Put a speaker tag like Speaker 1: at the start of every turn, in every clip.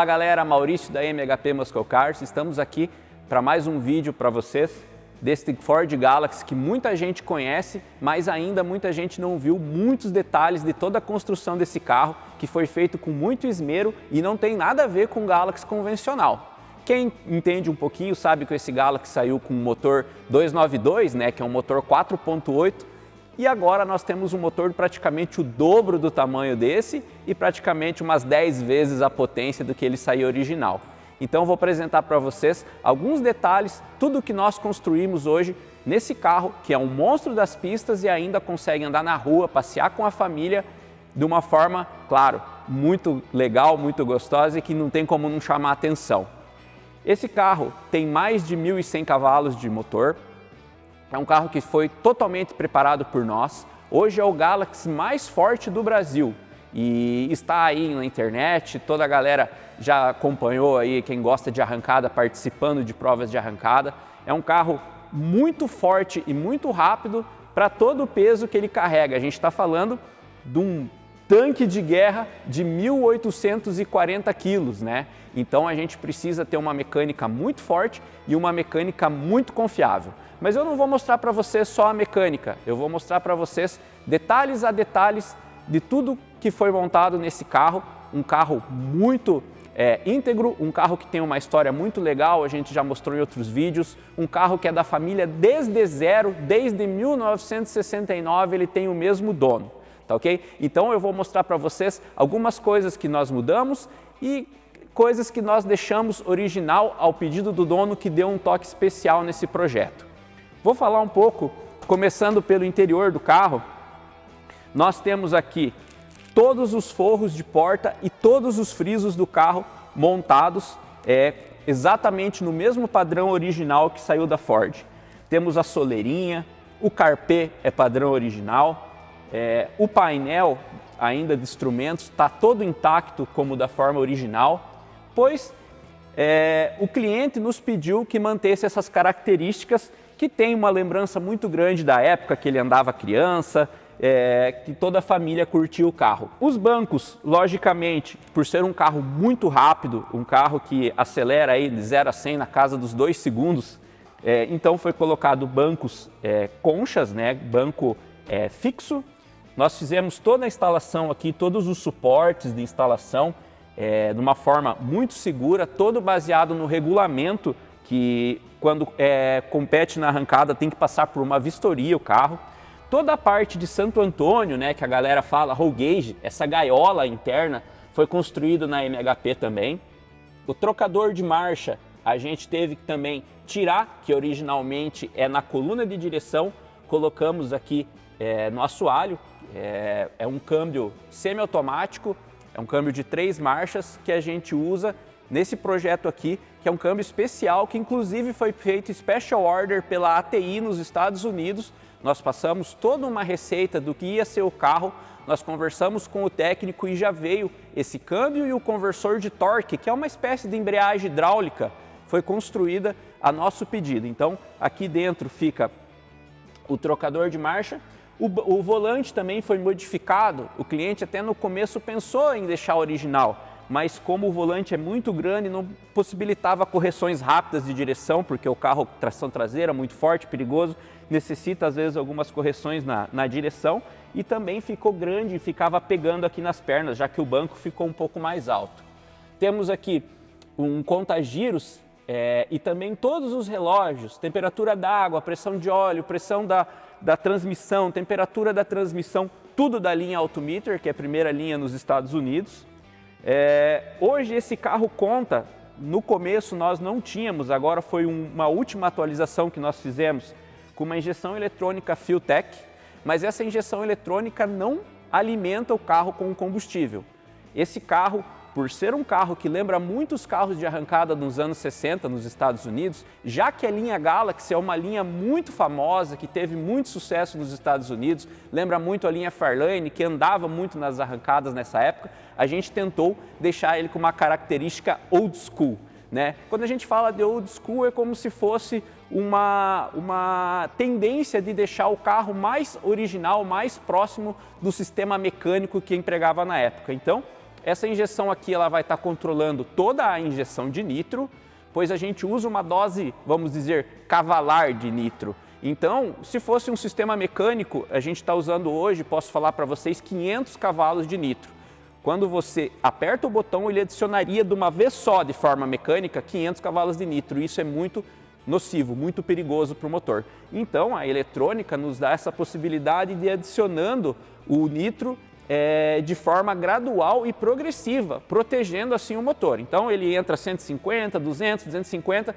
Speaker 1: Fala galera, Maurício da MHP Muscle Cars, estamos aqui para mais um vídeo para vocês desse Ford Galaxy que muita gente conhece, mas ainda muita gente não viu muitos detalhes de toda a construção desse carro, que foi feito com muito esmero e não tem nada a ver com o Galaxy convencional. Quem entende um pouquinho sabe que esse Galaxy saiu com um motor 292, né, que é um motor 4.8, e agora nós temos um motor praticamente o dobro do tamanho desse e praticamente umas 10 vezes a potência do que ele saiu original. Então eu vou apresentar para vocês alguns detalhes, tudo que nós construímos hoje nesse carro, que é um monstro das pistas e ainda consegue andar na rua, passear com a família de uma forma, claro, muito legal, muito gostosa e que não tem como não chamar a atenção. Esse carro tem mais de 1.100 cavalos de motor, é um carro que foi totalmente preparado por nós, hoje é o Galaxy mais forte do Brasil e está aí na internet, toda a galera já acompanhou aí, quem gosta de arrancada, participando de provas de arrancada. É um carro muito forte e muito rápido para todo o peso que ele carrega. A gente está falando de um tanque de guerra de 1.840 quilos, né? Então a gente precisa ter uma mecânica muito forte e uma mecânica muito confiável. Mas eu não vou mostrar para vocês só a mecânica, eu vou mostrar para vocês detalhes a detalhes de tudo que foi montado nesse carro. Um carro muito íntegro, um carro que tem uma história muito legal, a gente já mostrou em outros vídeos, um carro que é da família desde zero, desde 1969 ele tem o mesmo dono, tá ok? Então eu vou mostrar para vocês algumas coisas que nós mudamos e coisas que nós deixamos original ao pedido do dono, que deu um toque especial nesse projeto. Vou falar um pouco, começando pelo interior do carro. Nós temos aqui todos os forros de porta e todos os frisos do carro montados exatamente no mesmo padrão original que saiu da Ford. Temos a soleirinha, o carpê é padrão original, o painel ainda de instrumentos está todo intacto como da forma original, pois o cliente nos pediu que mantesse essas características que tem uma lembrança muito grande da época que ele andava criança, que toda a família curtiu o carro. Os bancos, logicamente, por ser um carro muito rápido, um carro que acelera aí de 0 a 100 na casa dos 2 segundos, então foi colocado bancos conchas, né, banco fixo. Nós fizemos toda a instalação aqui, todos os suportes de instalação, de uma forma muito segura, todo baseado no regulamento que quando compete na arrancada tem que passar por uma vistoria o carro. Toda a parte de Santo Antônio, né, que a galera fala roll gauge, essa gaiola interna foi construída na MHP também. O trocador de marcha a gente teve que também tirar, que originalmente é na coluna de direção, colocamos aqui no assoalho. É um câmbio semiautomático, é um câmbio de 3 marchas que a gente usa nesse projeto aqui, que é um câmbio especial, que inclusive foi feito special order pela ATI nos Estados Unidos. Nós passamos toda uma receita do que ia ser o carro, nós conversamos com o técnico e já veio esse câmbio e o conversor de torque, que é uma espécie de embreagem hidráulica, foi construída a nosso pedido. Então aqui dentro fica o trocador de marcha, o volante também foi modificado, o cliente até no começo pensou em deixar original, mas como o volante é muito grande, não possibilitava correções rápidas de direção, porque o carro, tração traseira, muito forte, perigoso, necessita às vezes algumas correções na direção, e também ficou grande e ficava pegando aqui nas pernas, já que o banco ficou um pouco mais alto. Temos aqui um conta-giros e também todos os relógios, temperatura da água, pressão de óleo, pressão da transmissão, temperatura da transmissão, tudo da linha Altimeter, que é a primeira linha nos Estados Unidos. Hoje esse carro conta, no começo nós não tínhamos, agora foi uma última atualização que nós fizemos com uma injeção eletrônica Fueltech, mas essa injeção eletrônica não alimenta o carro com combustível. Esse carro, por ser um carro que lembra muitos carros de arrancada dos anos 60 nos Estados Unidos, já que a linha Galaxy é uma linha muito famosa, que teve muito sucesso nos Estados Unidos, lembra muito a linha Fairlane, que andava muito nas arrancadas nessa época, a gente tentou deixar ele com uma característica old school, né? Quando a gente fala de old school, é como se fosse uma tendência de deixar o carro mais original, mais próximo do sistema mecânico que empregava na época. Então, Essa injeção aqui ela vai estar controlando toda a injeção de nitro, pois a gente usa uma dose, vamos dizer, cavalar de nitro. Então, se fosse um sistema mecânico, a gente está usando hoje, posso falar para vocês, 500 cavalos de nitro. Quando você aperta o botão, ele adicionaria de uma vez só, de forma mecânica, 500 cavalos de nitro. Isso é muito nocivo, muito perigoso para o motor. Então, a eletrônica nos dá essa possibilidade de ir adicionando o nitro de forma gradual e progressiva, protegendo assim o motor. Então, ele entra 150, 200, 250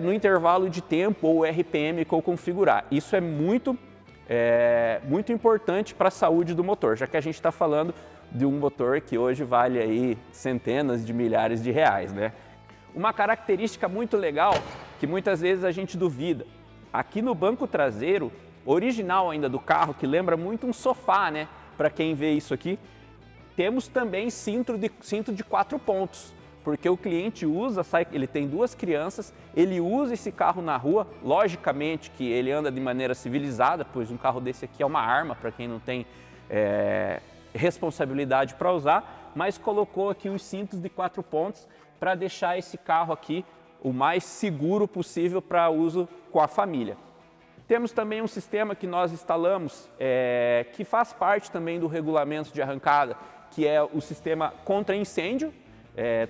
Speaker 1: no intervalo de tempo ou RPM que eu configurar. Isso é muito importante para a saúde do motor, já que a gente está falando de um motor que hoje vale aí centenas de milhares de reais, né? Uma característica muito legal que muitas vezes a gente duvida, aqui no banco traseiro, original ainda do carro, que lembra muito um sofá, né? Para quem vê isso aqui, temos também cinto de 4 pontos, porque o cliente usa, ele tem 2 crianças, ele usa esse carro na rua, logicamente que ele anda de maneira civilizada, pois um carro desse aqui é uma arma para quem não tem responsabilidade para usar, mas colocou aqui os cintos de 4 pontos para deixar esse carro aqui o mais seguro possível para uso com a família. Temos também um sistema que nós instalamos, que faz parte também do regulamento de arrancada, que é o sistema contra incêndio.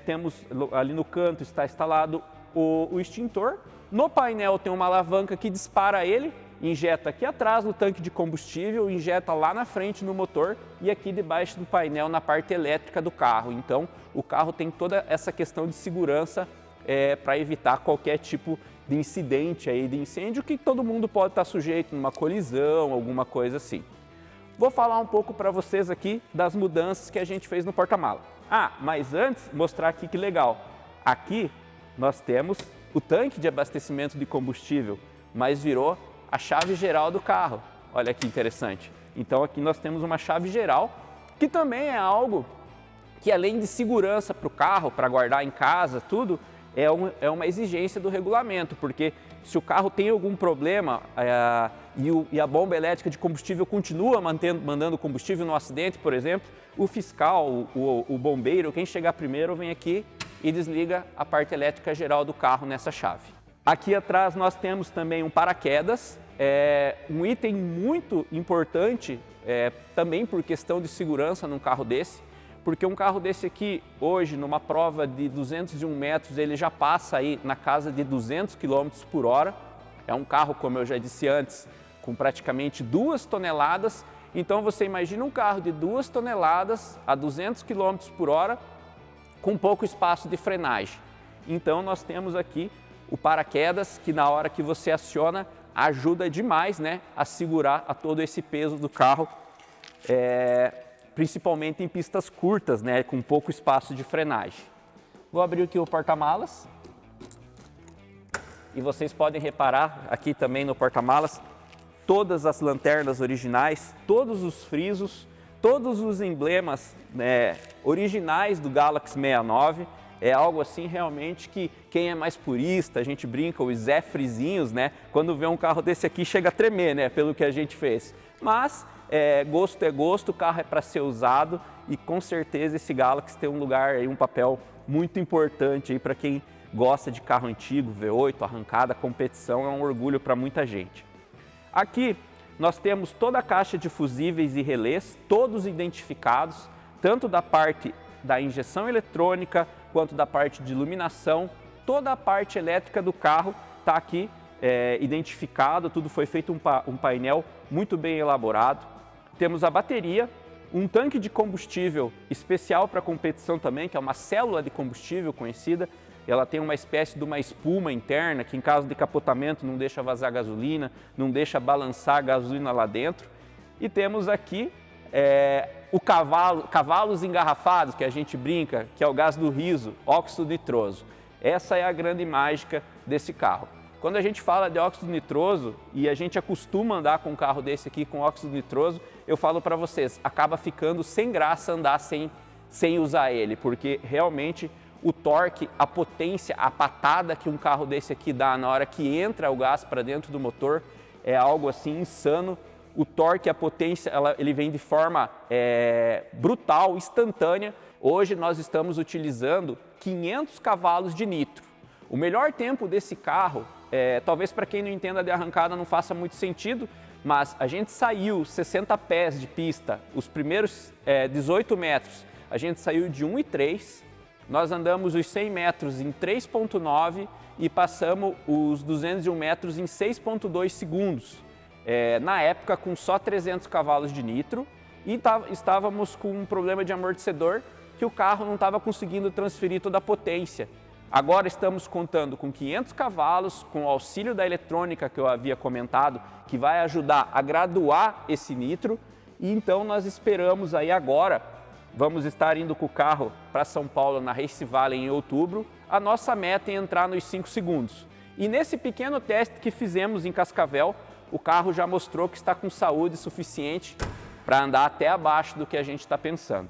Speaker 1: Temos ali no canto está instalado o extintor. No painel tem uma alavanca que dispara ele, injeta aqui atrás no tanque de combustível, injeta lá na frente no motor e aqui debaixo do painel na parte elétrica do carro. Então o carro tem toda essa questão de segurança para evitar qualquer tipo de incidente aí de incêndio que todo mundo pode estar sujeito numa colisão, alguma coisa assim. Vou falar um pouco para vocês aqui das mudanças que a gente fez no porta-mala. Mas antes, mostrar aqui que legal. Aqui nós temos o tanque de abastecimento de combustível, mas virou a chave geral do carro. Olha que interessante. Então aqui nós temos uma chave geral, que também é algo que além de segurança para o carro, para guardar em casa, tudo, é uma exigência do regulamento, porque se o carro tem algum problema e a bomba elétrica de combustível continua mandando combustível no acidente, por exemplo, o fiscal, o bombeiro, quem chegar primeiro vem aqui e desliga a parte elétrica geral do carro nessa chave. Aqui atrás nós temos também um paraquedas, um item muito importante também por questão de segurança num carro desse, porque um carro desse aqui, hoje, numa prova de 201 metros, ele já passa aí na casa de 200 km por hora. É um carro, como eu já disse antes, com praticamente 2 toneladas. Então você imagina um carro de 2 toneladas a 200 km por hora, com pouco espaço de frenagem. Então nós temos aqui o paraquedas, que na hora que você aciona, ajuda demais, né, a segurar a todo esse peso do carro, principalmente em pistas curtas, né, com pouco espaço de frenagem. Vou abrir aqui o porta-malas e vocês podem reparar aqui também no porta-malas todas as lanternas originais, todos os frisos, todos os emblemas originais do Galaxy 69. É algo assim realmente que quem é mais purista, a gente brinca, os Zé Frisinhos, né, quando vê um carro desse aqui chega a tremer, né, pelo que a gente fez. Mas gosto é gosto, o carro é para ser usado e com certeza esse Galaxy tem um lugar, aí, um papel muito importante para quem gosta de carro antigo, V8, arrancada, competição, é um orgulho para muita gente. Aqui nós temos toda a caixa de fusíveis e relés, todos identificados, tanto da parte da injeção eletrônica quanto da parte de iluminação, toda a parte elétrica do carro está aqui identificado, tudo foi feito um painel muito bem elaborado. Temos a bateria, um tanque de combustível especial para competição também, que é uma célula de combustível conhecida. Ela tem uma espécie de uma espuma interna que em caso de capotamento não deixa vazar gasolina, não deixa balançar a gasolina lá dentro. E temos aqui cavalos engarrafados, que a gente brinca, que é o gás do riso, óxido nitroso. Essa é a grande mágica desse carro. Quando a gente fala de óxido nitroso e a gente acostuma andar com um carro desse aqui com óxido nitroso, eu falo para vocês, acaba ficando sem graça andar sem usar ele, porque realmente o torque, a potência, a patada que um carro desse aqui dá na hora que entra o gás para dentro do motor é algo assim insano. O torque, a potência, ele vem de forma brutal, instantânea, Hoje nós estamos utilizando 500 cavalos de nitro. O melhor tempo desse carro, talvez para quem não entenda de arrancada não faça muito sentido, mas a gente saiu 60 pés de pista, os primeiros 18 metros, a gente saiu de 1,3, nós andamos os 100 metros em 3,9 e passamos os 201 metros em 6,2 segundos. Na época com só 300 cavalos de nitro e estávamos com um problema de amortecedor que o carro não estava conseguindo transferir toda a potência. Agora estamos contando com 500 cavalos, com o auxílio da eletrônica que eu havia comentado, que vai ajudar a graduar esse nitro, e então nós esperamos aí agora, vamos estar indo com o carro para São Paulo na Race Valley em outubro, a nossa meta é entrar nos 5 segundos. E nesse pequeno teste que fizemos em Cascavel, o carro já mostrou que está com saúde suficiente para andar até abaixo do que a gente está pensando.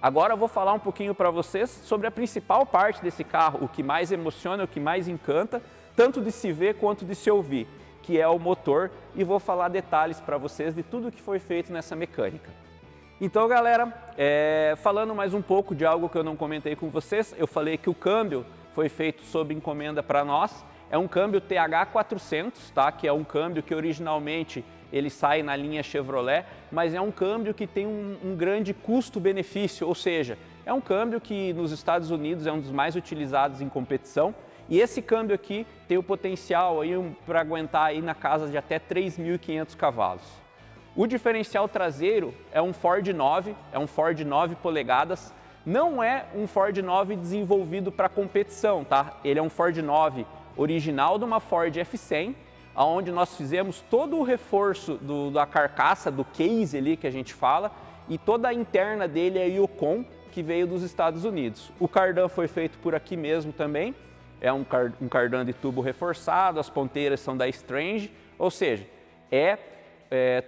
Speaker 1: Agora eu vou falar um pouquinho para vocês sobre a principal parte desse carro, o que mais emociona, o que mais encanta, tanto de se ver quanto de se ouvir, que é o motor, e vou falar detalhes para vocês de tudo que foi feito nessa mecânica. Então galera, falando mais um pouco de algo que eu não comentei com vocês, eu falei que o câmbio foi feito sob encomenda para nós, é um câmbio TH400, tá? Que é um câmbio que originalmente ele sai na linha Chevrolet, mas é um câmbio que tem um grande custo-benefício, ou seja, é um câmbio que nos Estados Unidos é um dos mais utilizados em competição, e esse câmbio aqui tem o potencial para aguentar aí na casa de até 3.500 cavalos. O diferencial traseiro é um Ford 9, é um Ford 9 polegadas, não é um Ford 9 desenvolvido para competição, tá? Ele é um Ford 9 original de uma Ford F100, onde nós fizemos todo o reforço da carcaça, do case ali que a gente fala, e toda a interna dele é Yukon, que veio dos Estados Unidos. O cardan foi feito por aqui mesmo também, é um cardan de tubo reforçado, as ponteiras são da Strange, ou seja,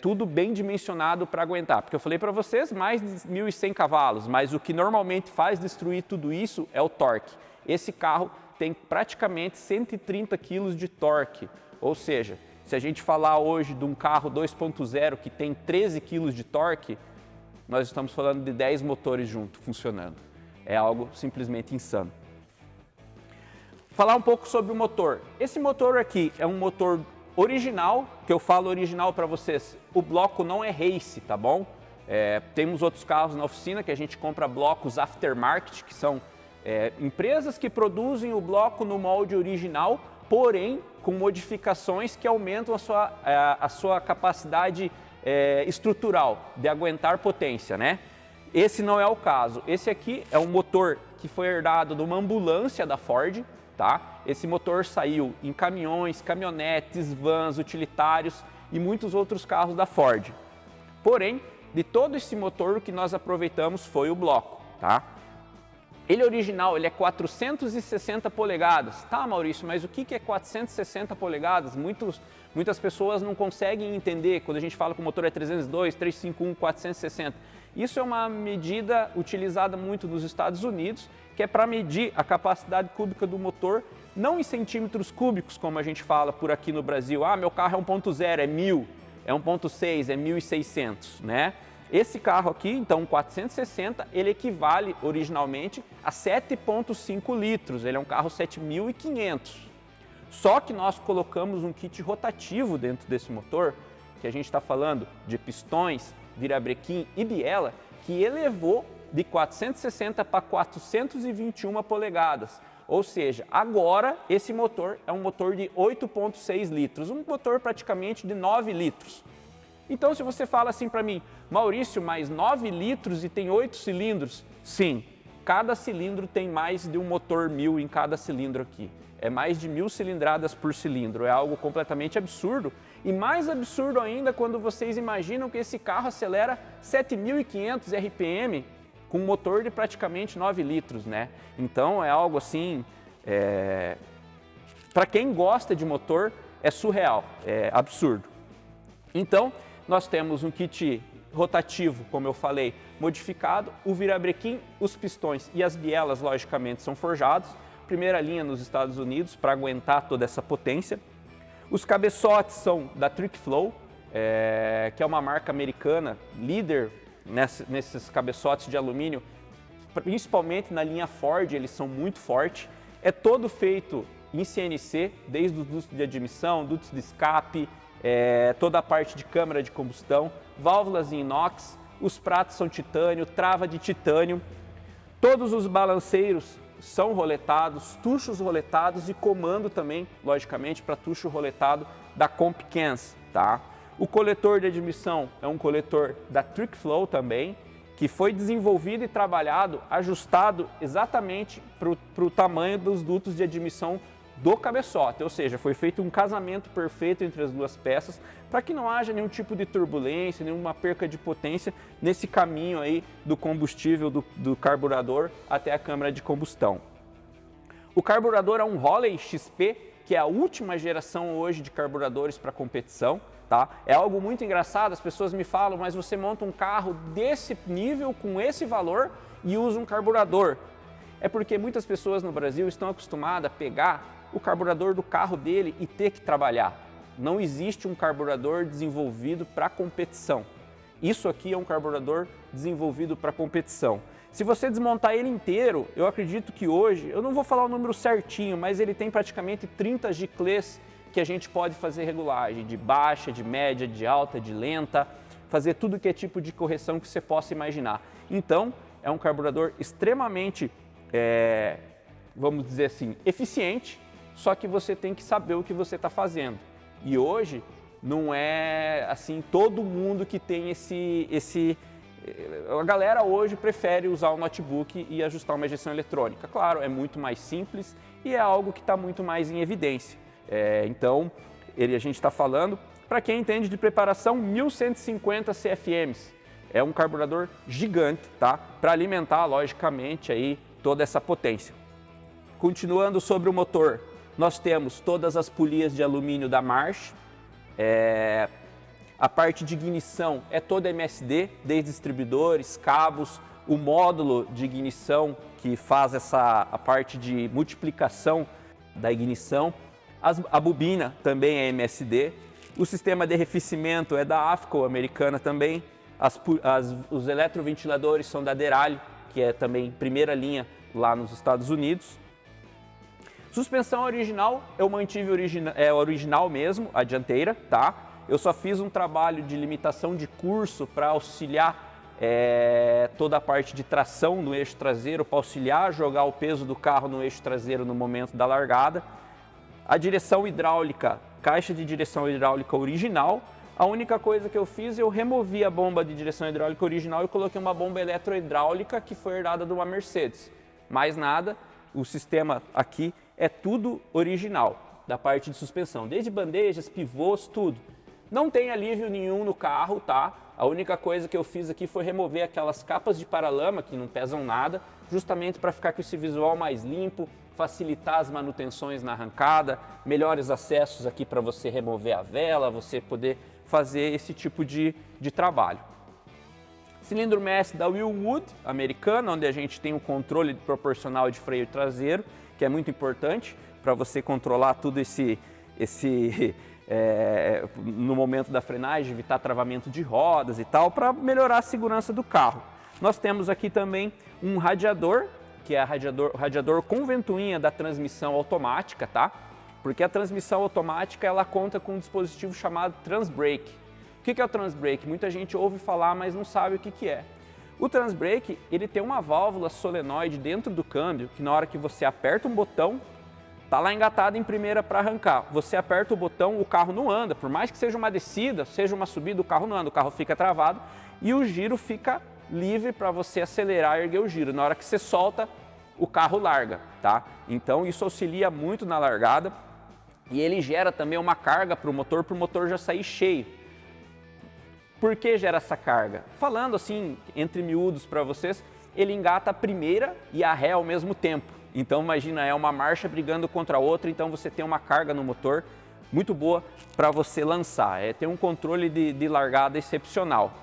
Speaker 1: tudo bem dimensionado para aguentar, porque eu falei para vocês mais de 1.100 cavalos, mas o que normalmente faz destruir tudo isso é o torque. Esse carro tem praticamente 130 kg de torque, ou seja, se a gente falar hoje de um carro 2.0 que tem 13 kg de torque, nós estamos falando de 10 motores juntos funcionando. É algo simplesmente insano. Falar um pouco sobre o motor. Esse motor aqui é um motor original, que eu falo original para vocês, o bloco não é race, tá bom? Temos outros carros na oficina que a gente compra blocos aftermarket, que são empresas que produzem o bloco no molde original, porém com modificações que aumentam a sua capacidade estrutural de aguentar potência, né? Esse não é o caso. Esse aqui é um motor que foi herdado de uma ambulância da Ford, tá? Esse motor saiu em caminhões, caminhonetes, vans, utilitários e muitos outros carros da Ford. Porém, de todo esse motor, o que nós aproveitamos foi o bloco, tá? Ele original, ele é 460 polegadas. Tá, Maurício, mas o que é 460 polegadas? Muitas pessoas não conseguem entender quando a gente fala que o motor é 302, 351, 460. Isso é uma medida utilizada muito nos Estados Unidos, que é para medir a capacidade cúbica do motor, não em centímetros cúbicos, como a gente fala por aqui no Brasil. Ah, meu carro é 1.0, é 1.000, é 1.6, é 1.600, né? Esse carro aqui, então 460, ele equivale originalmente a 7,5 litros, ele é um carro 7.500. Só que nós colocamos um kit rotativo dentro desse motor, que a gente está falando de pistões, virabrequim e biela, que elevou de 460 para 421 polegadas. Ou seja, agora esse motor é um motor de 8,6 litros, um motor praticamente de 9 litros. Então, se você fala assim para mim, Maurício, mais 9 litros e tem 8 cilindros? Sim, cada cilindro tem mais de um motor 1000 em cada cilindro aqui. É mais de 1000 cilindradas por cilindro, é algo completamente absurdo. E mais absurdo ainda quando vocês imaginam que esse carro acelera 7.500 RPM com um motor de praticamente 9 litros, né? Então, é algo assim, para quem gosta de motor, é surreal, é absurdo. Então, nós temos um kit rotativo, como eu falei, modificado, o virabrequim, os pistões e as bielas, logicamente, são forjados, primeira linha nos Estados Unidos para aguentar toda essa potência. Os cabeçotes são da Trickflow, que é uma marca americana, líder nesses cabeçotes de alumínio principalmente na linha Ford, eles são muito fortes. É todo feito em CNC, desde os dutos de admissão, dutos de escape, toda a parte de câmara de combustão, válvulas em inox, os pratos são titânio, trava de titânio, todos os balanceiros são roletados, tuchos roletados e comando também, logicamente, para tucho roletado da Compcans, tá? O coletor de admissão é um coletor da TrickFlow também, que foi desenvolvido e trabalhado, ajustado exatamente para o tamanho dos dutos de admissão do cabeçote, ou seja, foi feito um casamento perfeito entre as duas peças para que não haja nenhum tipo de turbulência, nenhuma perca de potência nesse caminho aí do combustível do carburador até a câmara de combustão. O carburador é um Holley XP, que é a última geração hoje de carburadores para competição, tá? É algo muito engraçado, as pessoas me falam, mas você monta um carro desse nível, com esse valor e usa um carburador. É porque muitas pessoas no Brasil estão acostumadas a pegar o carburador do carro dele e ter que trabalhar. Não existe um carburador desenvolvido para competição. Isso aqui é um carburador desenvolvido para competição. Se você desmontar ele inteiro, eu acredito que hoje, eu não vou falar o número certinho, mas ele tem praticamente 30 giclês que a gente pode fazer regulagem, de baixa, de média, de alta, de lenta, fazer tudo que é tipo de correção que você possa imaginar. Então, é um carburador extremamente, vamos dizer assim, eficiente, só que você tem que saber o que você está fazendo. E hoje não é assim todo mundo que tem a galera hoje prefere usar o notebook e ajustar uma injeção eletrônica. Claro, é muito mais simples e é algo que está muito mais em evidência. Então, a gente está falando, para quem entende de preparação, 1150 CFMs. É um carburador gigante, tá? Para alimentar, logicamente, aí toda essa potência. Continuando sobre o motor, nós temos todas as polias de alumínio da March, a parte de ignição é toda MSD, desde distribuidores, cabos, o módulo de ignição que faz a parte de multiplicação da ignição, a bobina também é MSD, o sistema de arrefecimento é da AFCO americana também, os eletroventiladores são da Derali, que é também primeira linha lá nos Estados Unidos. Suspensão original, eu mantive original mesmo, a dianteira, tá? Eu só fiz um trabalho de limitação de curso para auxiliar toda a parte de tração no eixo traseiro, para auxiliar a jogar o peso do carro no eixo traseiro no momento da largada. A direção hidráulica, caixa de direção hidráulica original. A única coisa que eu fiz, eu removi a bomba de direção hidráulica original e coloquei uma bomba eletrohidráulica que foi herdada de uma Mercedes. Mais nada, o sistema aqui é tudo original, da parte de suspensão, desde bandejas, pivôs, tudo. Não tem alívio nenhum no carro, tá? A única coisa que eu fiz aqui foi remover aquelas capas de paralama que não pesam nada, justamente para ficar com esse visual mais limpo, facilitar as manutenções na arrancada, melhores acessos aqui para você remover a vela, você poder fazer esse tipo de trabalho. Cilindro mestre da Wilwood, americana, onde a gente tem o controle proporcional de freio traseiro, que é muito importante para você controlar tudo no momento da frenagem, evitar travamento de rodas e tal, para melhorar a segurança do carro. Nós temos aqui também um radiador, que é o radiador com ventoinha da transmissão automática, tá? Porque a transmissão automática ela conta com um dispositivo chamado Transbrake. O que é o Transbrake? Muita gente ouve falar, mas não sabe o que é. O Transbrake ele tem uma válvula solenoide dentro do câmbio, que na hora que você aperta um botão, tá lá engatado em primeira para arrancar. Você aperta o botão, o carro não anda. Por mais que seja uma descida, seja uma subida, o carro não anda. O carro fica travado e o giro fica livre para você acelerar e erguer o giro. Na hora que você solta, o carro larga, tá? Então isso auxilia muito na largada e ele gera também uma carga para o motor já sair cheio. Por que gera essa carga? Falando assim, entre miúdos para vocês, ele engata a primeira e a ré ao mesmo tempo. Então imagina, é uma marcha brigando contra a outra, então você tem uma carga no motor muito boa para você lançar. Tem um controle de largada excepcional.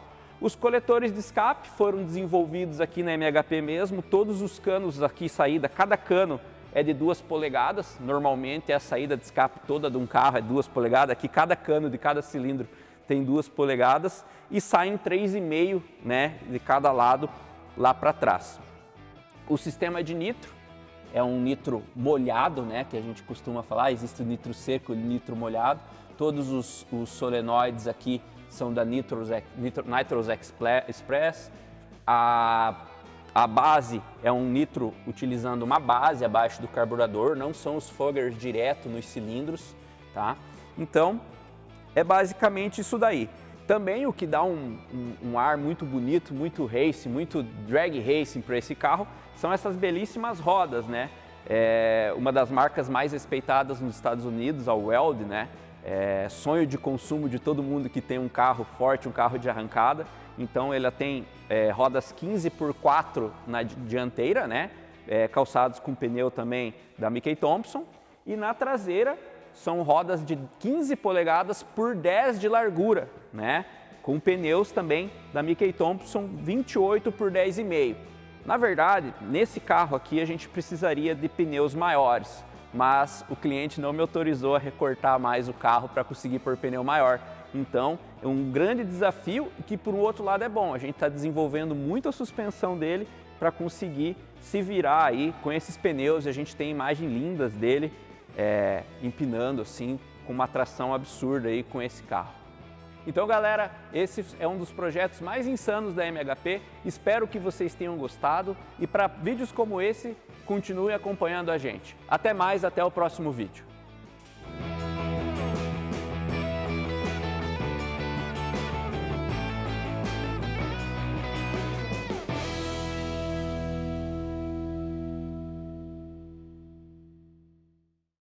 Speaker 1: Os coletores de escape foram desenvolvidos aqui na MHP mesmo, todos os canos aqui, saída, cada cano é de 2 polegadas, normalmente a saída de escape toda de um carro é 2 polegadas, aqui cada cano de cada cilindro tem 2 polegadas e saem 3,5, né, de cada lado lá para trás. O sistema de nitro é um nitro molhado, né, que a gente costuma falar, existe o nitro seco e o nitro molhado. Todos os solenoides aqui são da Nitrous Express. A base é um nitro utilizando uma base abaixo do carburador, não são os foggers direto nos cilindros, tá? Então, é basicamente isso daí. Também o que dá um ar muito bonito, muito racing, muito drag racing para esse carro, são essas belíssimas rodas, né? Uma das marcas mais respeitadas nos Estados Unidos, a Weld, né? Sonho de consumo de todo mundo que tem um carro forte, um carro de arrancada. Então ela tem rodas 15x4 na dianteira, né? Calçados com pneu também da Mickey Thompson. E na traseira são rodas de 15 polegadas por 10 de largura, né? Com pneus também da Mickey Thompson 28 por 10,5. Na verdade, nesse carro aqui a gente precisaria de pneus maiores, mas o cliente não me autorizou a recortar mais o carro para conseguir pôr pneu maior. Então, é um grande desafio que, por um outro lado, é bom. A gente está desenvolvendo muito a suspensão dele para conseguir se virar aí com esses pneus. A gente tem imagens lindas dele empinando assim, com uma tração absurda aí com esse carro. Então, galera, esse é um dos projetos mais insanos da MHP. Espero que vocês tenham gostado e para vídeos como esse, continue acompanhando a gente. Até mais, até o próximo vídeo.